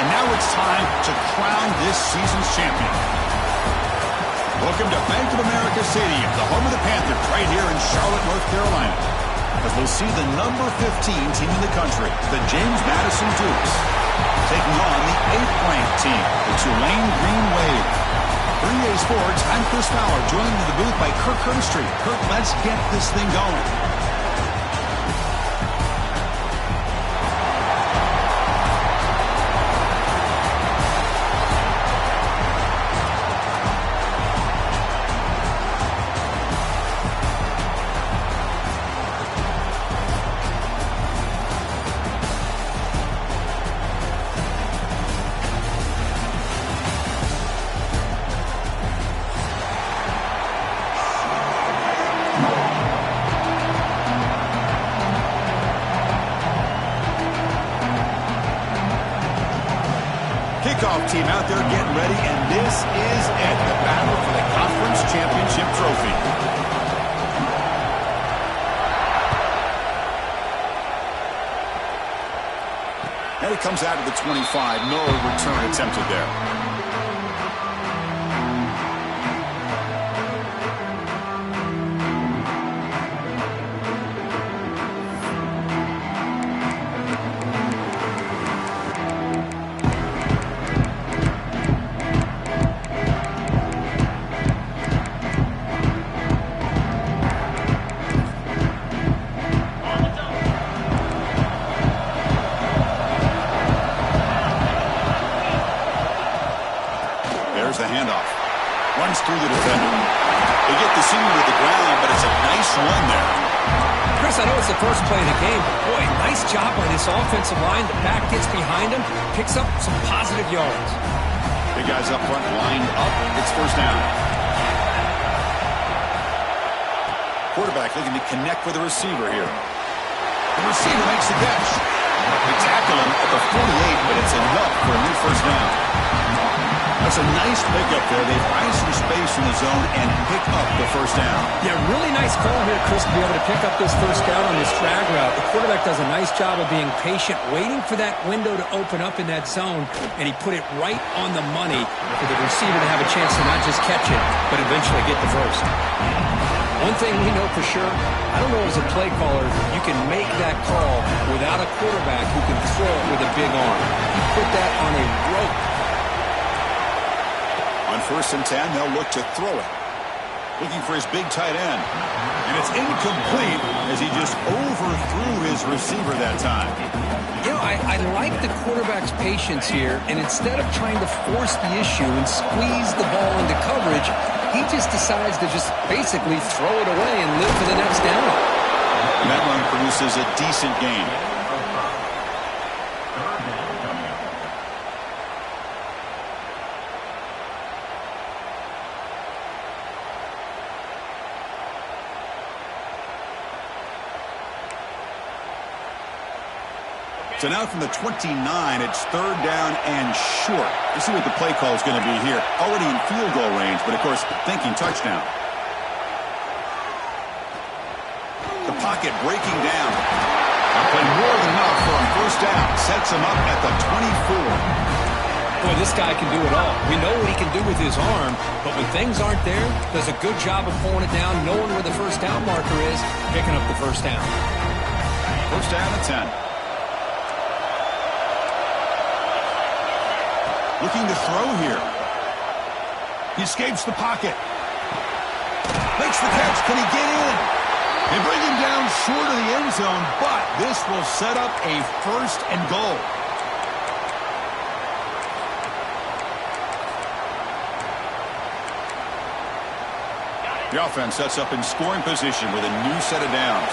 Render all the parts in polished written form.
And now it's time to crown this season's champion. Welcome to Bank of America Stadium, the home of the Panthers, right here in Charlotte, North Carolina. As we'll see the number 15 team in the country, the James Madison Dukes, taking on the 8th-ranked team, the Tulane Green Wave. For EA Sports, I'm Chris Fowler, joined in the booth by Kirk Herbstreit. Kirk, let's get this thing going. Kickoff team out there getting ready, and this is it, the battle for the conference championship trophy. And it comes out of the 25. No return attempted there. The handoff. Runs through the defender. They get the senior to the ground, but it's a nice run there. Chris, I know it's the first play of the game, but boy, nice job by this offensive line. The back gets behind him, picks up some positive yards. Big guys up front, lined up. It's first down. Quarterback looking to connect with the receiver here. The receiver makes the catch. They tackle him at the 48, but it's enough for a new first down. That's a nice pickup there. They find some space in the zone and pick up the first down. Yeah, really nice call here, Chris, to be able to pick up this first down on this drag route. The quarterback does a nice job of being patient, waiting for that window to open up in that zone, and he put it right on the money for the receiver to have a chance to not just catch it, but eventually get the first. One thing we know for sure, I don't know as a play caller, you can make that call without a quarterback who can throw it with a big arm. He put that on a rope. On 1st and 10, they'll look to throw it. Looking for his big tight end. And it's incomplete as he just overthrew his receiver that time. You know, I like the quarterback's patience here, and instead of trying to force the issue and squeeze the ball into coverage, he just decides to just basically throw it away and live for the next down. And that run produces a decent gain. So now from the 29, it's 3rd down and short. Let's see what the play call is going to be here. Already in field goal range, but of course, thinking touchdown. The pocket breaking down. They'll play more than enough for a first down. Sets him up at the 24. Boy, this guy can do it all. We know what he can do with his arm, but when things aren't there, does a good job of pulling it down, knowing where the first down marker is, picking up the first down. First down at 10. Looking to throw here. He escapes the pocket. Makes the catch. Can he get in? They bring him down short of the end zone, but this will set up a 1st and goal. The offense sets up in scoring position with a new set of downs.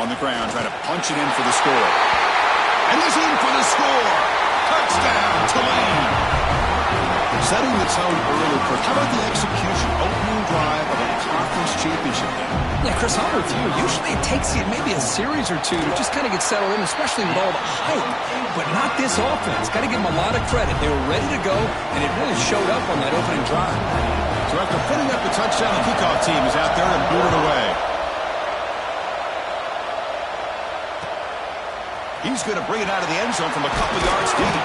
On the ground, trying to punch it in for the score. And he's in for the score. Touchdown, Tulane. Setting the tone early. How about the execution? Opening drive of a conference championship game. Yeah, Chris, I'm with you. Usually it takes you maybe a series or two to just kind of get settled in, especially with all the hype. But not this offense. Got to give them a lot of credit. They were ready to go, and it really showed up on that opening drive. So after putting up the touchdown, the kickoff team is out there and boot it away. He's going to bring it out of the end zone from a couple yards deep.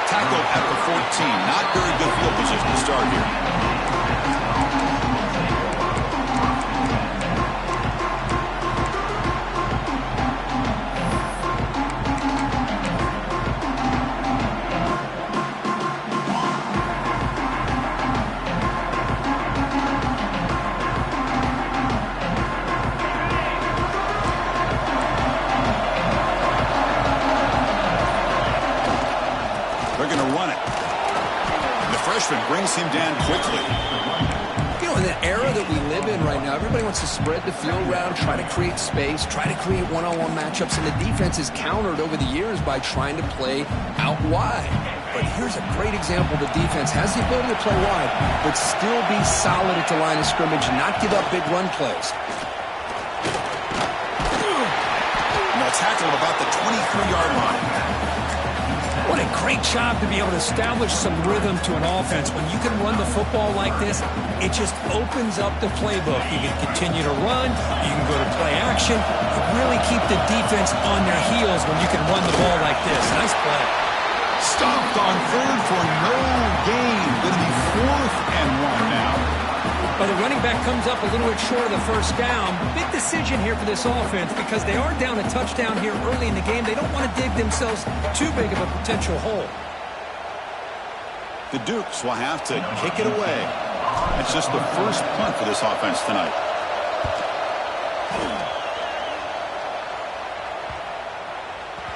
Tackle at the 14. Not very good field position to start here. Brings him down quickly. You know, in the era that we live in right now, everybody wants to spread the field around, try to create space, try to create one-on-one matchups, and the defense is countered over the years by trying to play out wide. But here's a great example. The defense has the ability to play wide, but still be solid at the line of scrimmage, not give up big run plays. Now tackled about the 23-yard line. What a great job to be able to establish some rhythm to an offense. When you can run the football like this, it just opens up the playbook. You can continue to run. You can go to play action. You really keep the defense on their heels when you can run the ball like this. Nice play. Stopped on third for no gain. Going to be 4th and 1 now. But the running back comes up a little bit short of the first down. Big decision here for this offense because they are down a touchdown here early in the game. They don't want to dig themselves too big of a potential hole. The Dukes will have to kick it away. It's just the first punt for this offense tonight.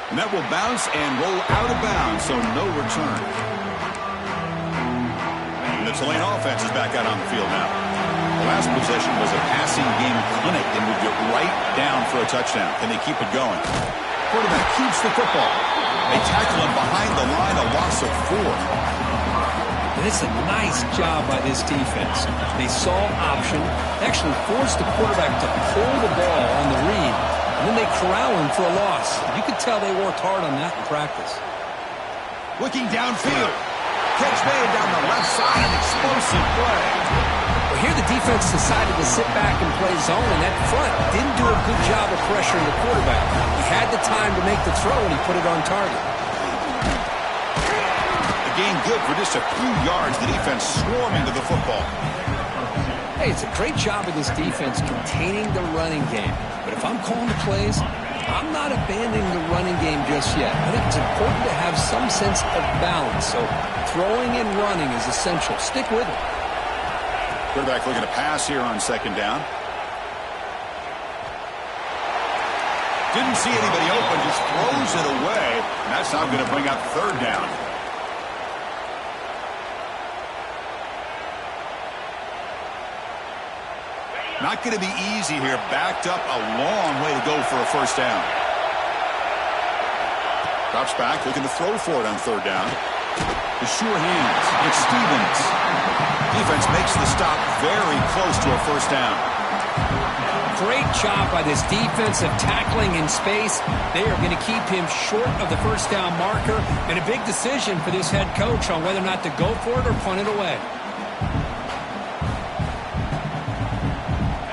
And that will bounce and roll out of bounds, so no return. And the Tulane offense is back out on the field now. The last possession was a passing game clinic. They moved it right down for a touchdown. Can they keep it going? Quarterback keeps the football. They tackle him behind the line, a loss of 4. And it's a nice job by this defense. They saw option, actually forced the quarterback to pull the ball on the read, and then they corral him for a loss. You could tell they worked hard on that in practice. Looking downfield. Catch made down the left side, an explosive play. Well, here the defense decided to sit back and play zone, and that front didn't do a good job of pressuring the quarterback. He had the time to make the throw, and he put it on target. The gain good for just a few yards. The defense swarming to the football. Hey, it's a great job of this defense containing the running game. But if I'm calling the plays, I'm not abandoning the running game just yet. I think it's important to have some sense of balance. So throwing and running is essential. Stick with it. Quarterback looking to pass here on second down. Didn't see anybody open, just throws it away. And that's now going to bring up third down. Not going to be easy here. Backed up a long way to go for a first down. Drops back, looking to throw for it on third down. The sure hands. It's Stevens. Defense makes the stop very close to a first down. Great job by this defense of tackling in space. They are going to keep him short of the first down marker. And a big decision for this head coach on whether or not to go for it or punt it away.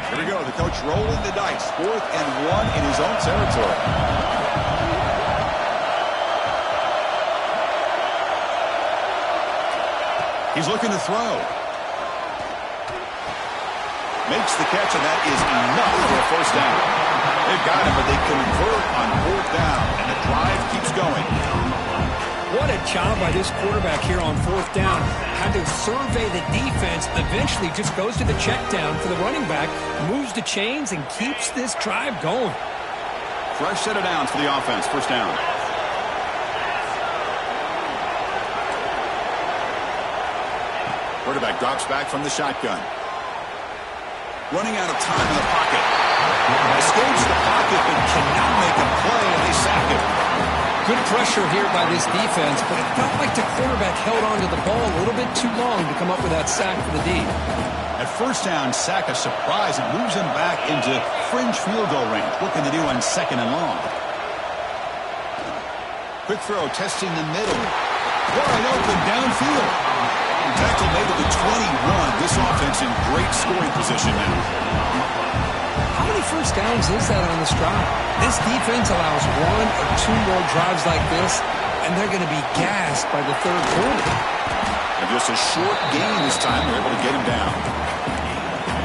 Here we go. The coach rolling the dice. 4th and 1 in his own territory. He's looking to throw. Makes the catch, and that is enough for a first down. They've got him, but they convert on 4th down, and the drive keeps going. What a job by this quarterback here on 4th down. Had to survey the defense, eventually just goes to the check down for the running back, moves the chains, and keeps this drive going. Fresh set of downs for the offense. First down. Quarterback drops back from the shotgun. Running out of time in the pocket. Escapes the pocket but cannot make a play, and they sack him. Good pressure here by this defense, but it felt like the quarterback held onto the ball a little bit too long to come up with that sack for the D. At first down, sack a surprise. It moves him back into fringe field goal range. Looking to do on 2nd and long. Quick throw, testing the middle. Wide open downfield. Tackle made to the 21. This offense in great scoring position now. How many first downs is that on this drive? This defense allows 1 or 2 more drives like this, and they're going to be gassed by the third quarter. And just a short gain this time. They're able to get him down.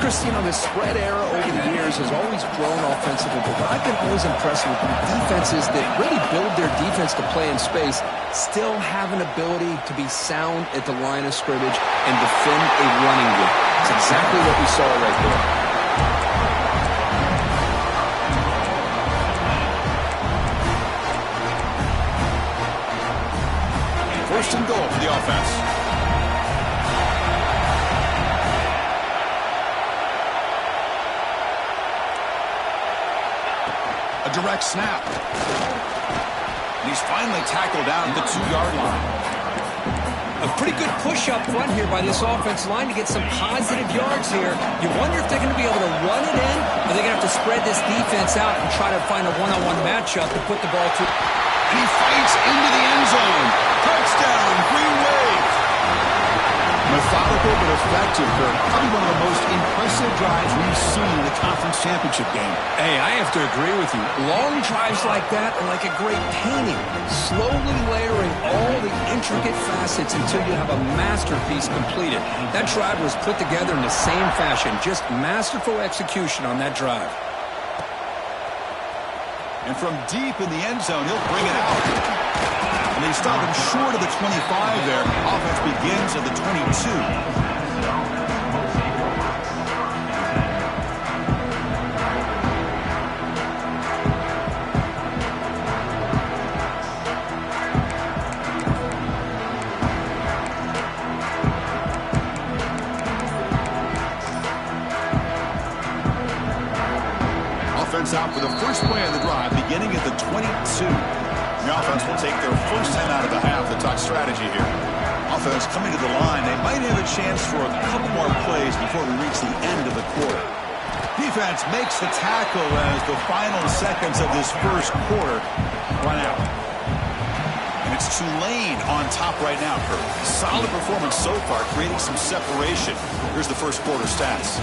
Chris, you know, the spread era over the years has always grown offensively, but I've been always impressed with defenses that really build their defense to play in space, still have an ability to be sound at the line of scrimmage and defend a running game. It's exactly what we saw right there. First and goal for the offense. A direct snap. And he's finally tackled down at the 2-yard line. A pretty good push up front here by this offensive line to get some positive yards here. You wonder if they're going to be able to run it in, or they're going to have to spread this defense out and try to find a one-on-one matchup to put the ball through. And he fights into the end zone. Touchdown, Green Wave. Methodical but effective, Kirk. Probably one of the most impressive drives we've seen in a conference championship game. Hey, I have to agree with you. Long drives like that are like a great painting. Slowly layering all the intricate facets until you have a masterpiece completed. That drive was put together in the same fashion. Just masterful execution on that drive. And from deep in the end zone, he'll bring it out. And they stop him short of the 25 there. Offense begins at the 22. Out for the first play of the drive, beginning at the 22. The offense will take their first 10 out of the half. The talk strategy here. Offense coming to the line. They might have a chance for a couple more plays before we reach the end of the quarter. Defense makes the tackle as the final seconds of this first quarter run out. And it's Tulane on top right now, Kurt. Solid performance so far, creating some separation. Here's the first quarter stats.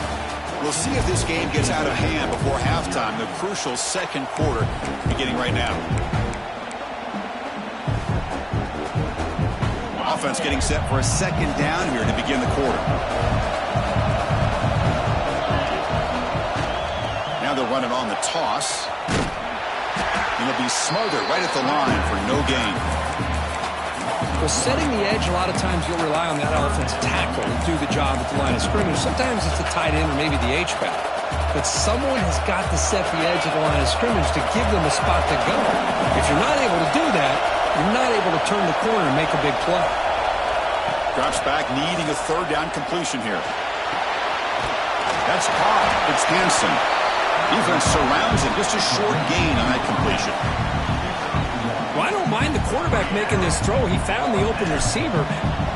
We'll see if this game gets out of hand before halftime, the crucial second quarter beginning right now. Offense getting set for a second down here to begin the quarter. Now they'll run it on the toss. And it'll be smothered right at the line for no gain. Well, setting the edge, a lot of times you'll rely on that offensive tackle to do the job at the line of scrimmage. Sometimes it's the tight end or maybe the H-back. But someone has got to set the edge of the line of scrimmage to give them a spot to go. If you're not able to do that, you're not able to turn the corner and make a big play. Drops back, needing a third down completion here. That's caught. It's Hansen. Defense surrounds him. Just a short gain on that completion. Well, I don't mind the quarterback making this throw. He found the open receiver.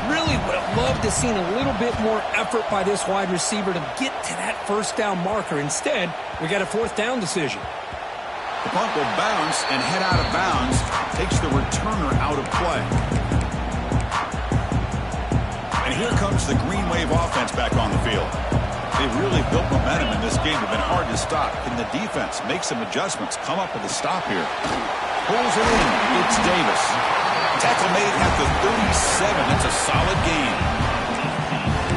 Really would have loved to have seen a little bit more effort by this wide receiver to get to that first down marker. Instead, we got a fourth down decision. The punt will bounce and head out of bounds. Takes the returner out of play. And here comes the Green Wave offense back on the field. They've really built momentum in this game. It's been hard to stop. Can the defense make some adjustments? Come up with a stop here. Pulls it in. It's Davis. Tackle made at the 37. That's a solid gain.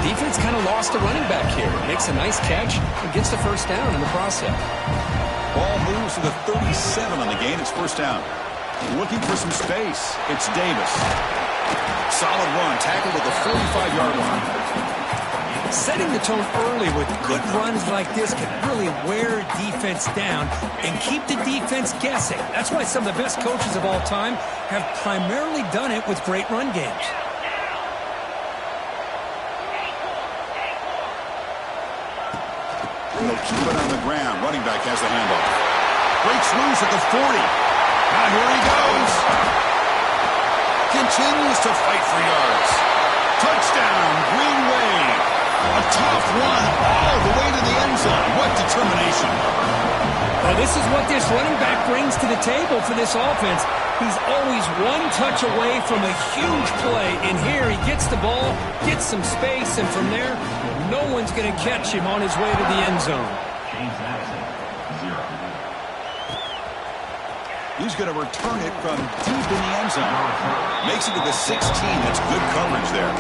Defense kind of lost a running back here. Makes a nice catch and gets the first down in the process. Ball moves to the 37 on the gain. It's first down. Looking for some space. It's Davis. Solid run. Tackled at the 45-yard line. Setting the tone early with good runs like this can really wear defense down and keep the defense guessing. That's why some of the best coaches of all time have primarily done it with great run games. And they'll keep it on the ground. Running back has the handoff. Breaks loose at the 40. Now here he goes. Continues to fight for yards. Touchdown, Green Wave. A tough run all the way to the end zone. What determination. Well, this is what this running back brings to the table for this offense. He's always one touch away from a huge play. And here he gets the ball, gets some space, and from there, no one's going to catch him on his way to the end zone. He's going to return it from deep in the end zone. Makes it to the 16. That's good coverage there.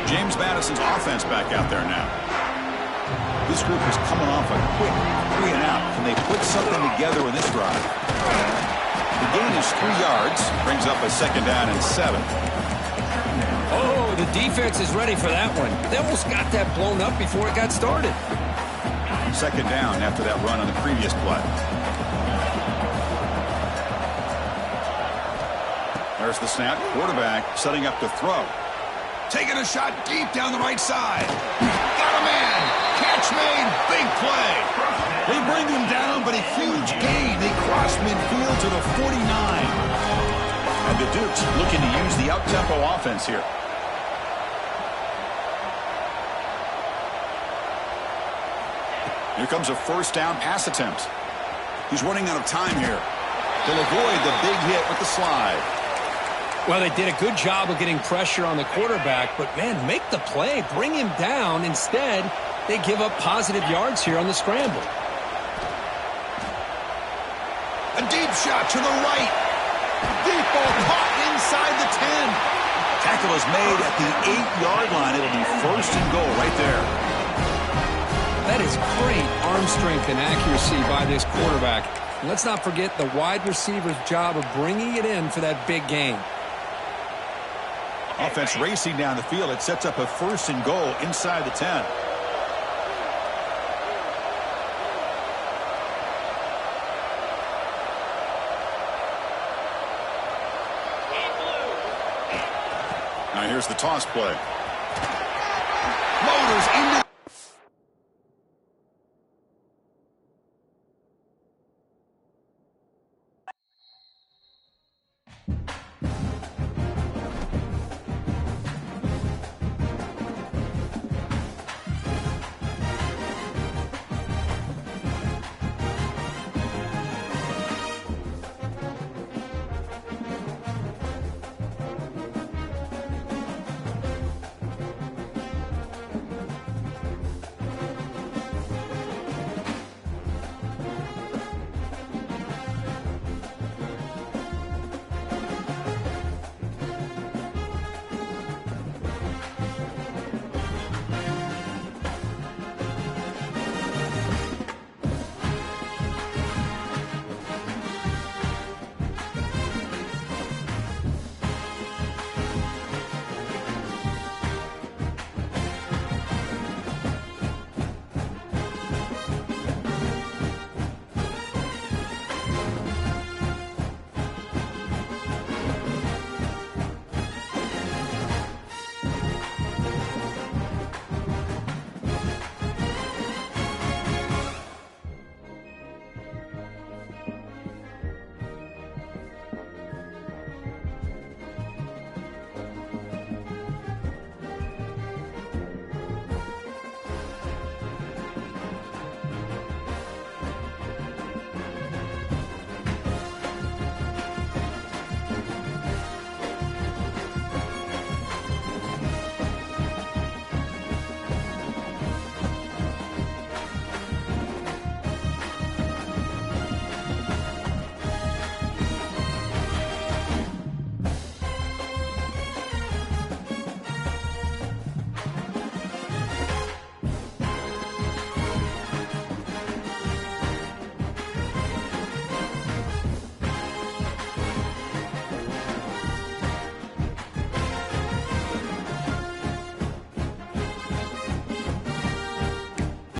James Madison's offense back out there now. This group is coming off a quick 3 and out. Can they put something together in this drive? The gain is 3 yards. Brings up a 2nd down and 7. Oh, the defense is ready for that one. They almost got that blown up before it got started. 2nd down after that run on the previous play. There's the snap. Quarterback setting up to throw. Taking a shot deep down the right side. Got a man. Catch made. Big play. They bring him down, but a huge gain. They cross midfield to the 49. And the Dukes looking to use the up-tempo offense here. Here comes a 1st down pass attempt. He's running out of time here. They'll avoid the big hit with the slide. Well, they did a good job of getting pressure on the quarterback, but, man, make the play. Bring him down. Instead, they give up positive yards here on the scramble. A deep shot to the right. Deep ball caught inside the 10. Tackle is made at the 8-yard line. It'll be 1st and goal right there. That is great arm strength and accuracy by this quarterback. And let's not forget the wide receiver's job of bringing it in for that big gain. Offense racing down the field. It sets up a 1st and goal inside the 10. Now here's the toss play. Motors into